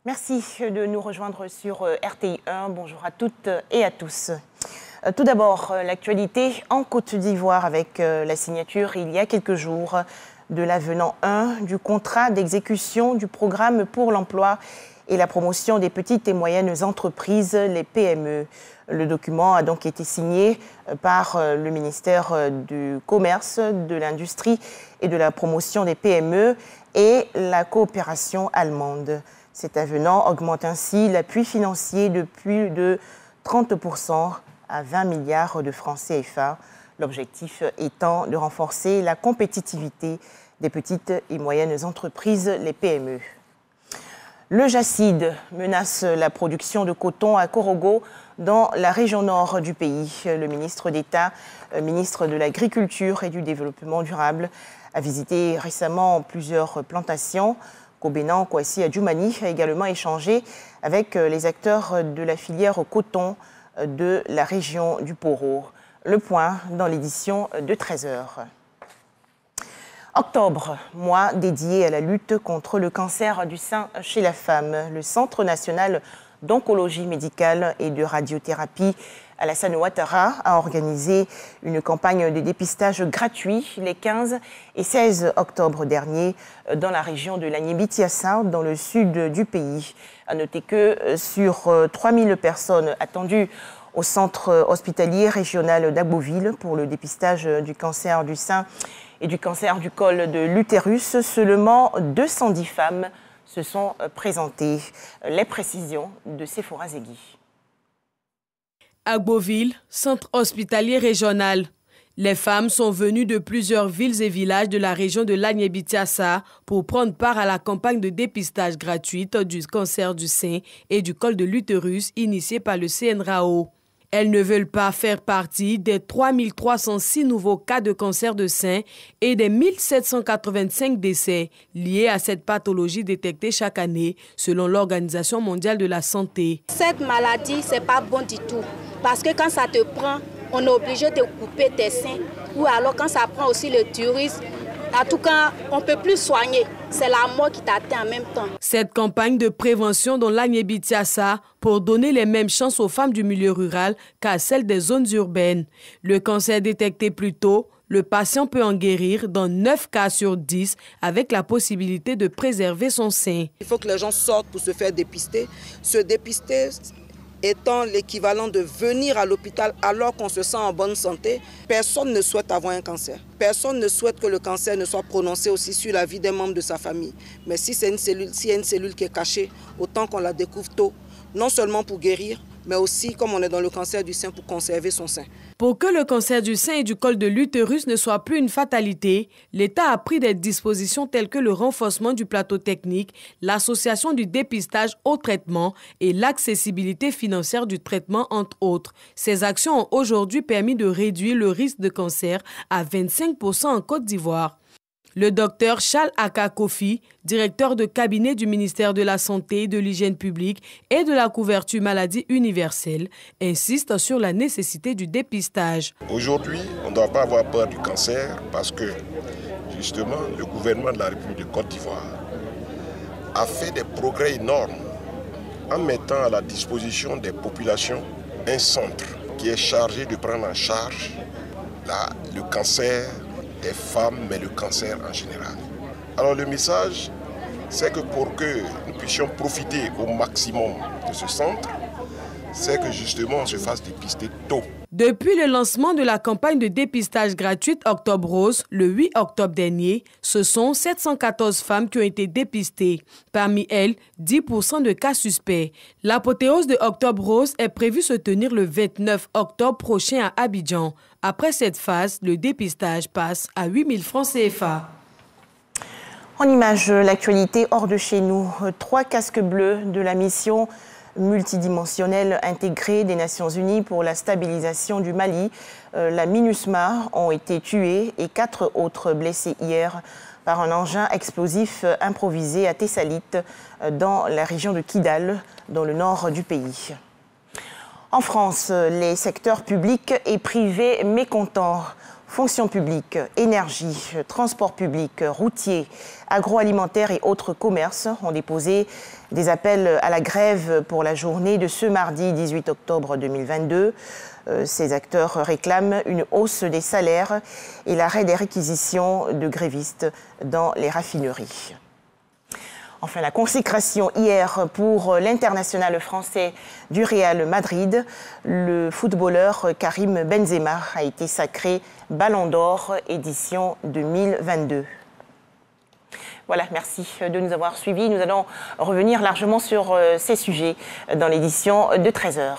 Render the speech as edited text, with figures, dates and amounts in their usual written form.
Merci de nous rejoindre sur RTI 1. Bonjour à toutes et à tous. Tout d'abord, l'actualité en Côte d'Ivoire avec la signature il y a quelques jours de l'avenant 1 du contrat d'exécution du programme pour l'emploi et la promotion des petites et moyennes entreprises, les PME. Le document a donc été signé par le ministère du Commerce, de l'Industrie et de la promotion des PME et la coopération allemande. Cet avenant augmente ainsi l'appui financier de plus de 30% à 20 milliards de francs CFA. L'objectif étant de renforcer la compétitivité des petites et moyennes entreprises, les PME. Le jacide menace la production de coton à Korogo dans la région nord du pays. Le ministre d'État, ministre de l'Agriculture et du Développement durable, a visité récemment plusieurs plantations. Kobenan Kwasi Adjoumani a également échangé avec les acteurs de la filière coton de la région du Poro. Le point dans l'édition de 13h. Octobre, mois dédié à la lutte contre le cancer du sein chez la femme. Le Centre national d'oncologie médicale et de radiothérapie Alassane Ouattara a organisé une campagne de dépistage gratuit les 15 et 16 octobre dernier dans la région de l'Agné-Bitiassa, dans le sud du pays. À noter que sur 3000 personnes attendues au centre hospitalier régional d'Agboville pour le dépistage du cancer du sein et du cancer du col de l'utérus, seulement 210 femmes se sont présentées. Les précisions de Sephora Zegui. Agboville, centre hospitalier régional. Les femmes sont venues de plusieurs villes et villages de la région de l'Agné-Bitiassa pour prendre part à la campagne de dépistage gratuite du cancer du sein et du col de l'utérus initiée par le CNRAO. Elles ne veulent pas faire partie des 3306 nouveaux cas de cancer de sein et des 1785 décès liés à cette pathologie détectée chaque année, selon l'Organisation mondiale de la santé. Cette maladie, c'est pas bon du tout. Parce que quand ça te prend, on est obligé de couper tes seins. Ou alors quand ça prend aussi le l'utérus, en tout cas, on ne peut plus soigner. C'est la mort qui t'atteint en même temps. Cette campagne de prévention dans l'Agné-Bitiassa pour donner les mêmes chances aux femmes du milieu rural qu'à celles des zones urbaines. Le cancer détecté plus tôt, le patient peut en guérir dans 9 cas sur 10 avec la possibilité de préserver son sein. Il faut que les gens sortent pour se faire dépister. Se dépister étant l'équivalent de venir à l'hôpital alors qu'on se sent en bonne santé. Personne ne souhaite avoir un cancer. Personne ne souhaite que le cancer ne soit prononcé aussi sur la vie des membres de sa famille. Mais si c'est s'il y a une cellule qui est cachée, autant qu'on la découvre tôt, non seulement pour guérir, mais aussi, comme on est dans le cancer du sein, pour conserver son sein. Pour que le cancer du sein et du col de l'utérus ne soit plus une fatalité, l'État a pris des dispositions telles que le renforcement du plateau technique, l'association du dépistage au traitement et l'accessibilité financière du traitement, entre autres. Ces actions ont aujourd'hui permis de réduire le risque de cancer à 25% en Côte d'Ivoire. Le docteur Charles Aka Kofi, directeur de cabinet du ministère de la Santé, de l'Hygiène publique et de la couverture maladie universelle, insiste sur la nécessité du dépistage. Aujourd'hui, on ne doit pas avoir peur du cancer parce que, justement, le gouvernement de la République de Côte d'Ivoire a fait des progrès énormes en mettant à la disposition des populations un centre qui est chargé de prendre en charge le cancer des femmes, mais le cancer en général. Alors le message, c'est que pour que nous puissions profiter au maximum de ce centre, c'est que justement on se fasse dépister tôt. Depuis le lancement de la campagne de dépistage gratuite Octobre Rose, le 8 octobre dernier, ce sont 714 femmes qui ont été dépistées. Parmi elles, 10% de cas suspects. L'apothéose de Octobre Rose est prévue se tenir le 29 octobre prochain à Abidjan. Après cette phase, le dépistage passe à 8000 francs CFA. En image, l'actualité hors de chez nous. 3 casques bleus de la mission multidimensionnelle intégrée des Nations Unies pour la stabilisation du Mali, la MINUSMA, ont été tués et 4 autres blessés hier par un engin explosif improvisé à Tessalit, dans la région de Kidal, dans le nord du pays. En France, les secteurs publics et privés mécontents fonction publique, énergie, transport public, routier, agroalimentaire et autres commerces ont déposé des appels à la grève pour la journée de ce mardi 18 octobre 2022. Ces acteurs réclament une hausse des salaires et l'arrêt des réquisitions de grévistes dans les raffineries. Enfin, la consécration hier pour l'international français du Real Madrid. Le footballeur Karim Benzema a été sacré Ballon d'Or édition 2022. Voilà, merci de nous avoir suivis. Nous allons revenir largement sur ces sujets dans l'édition de 13h.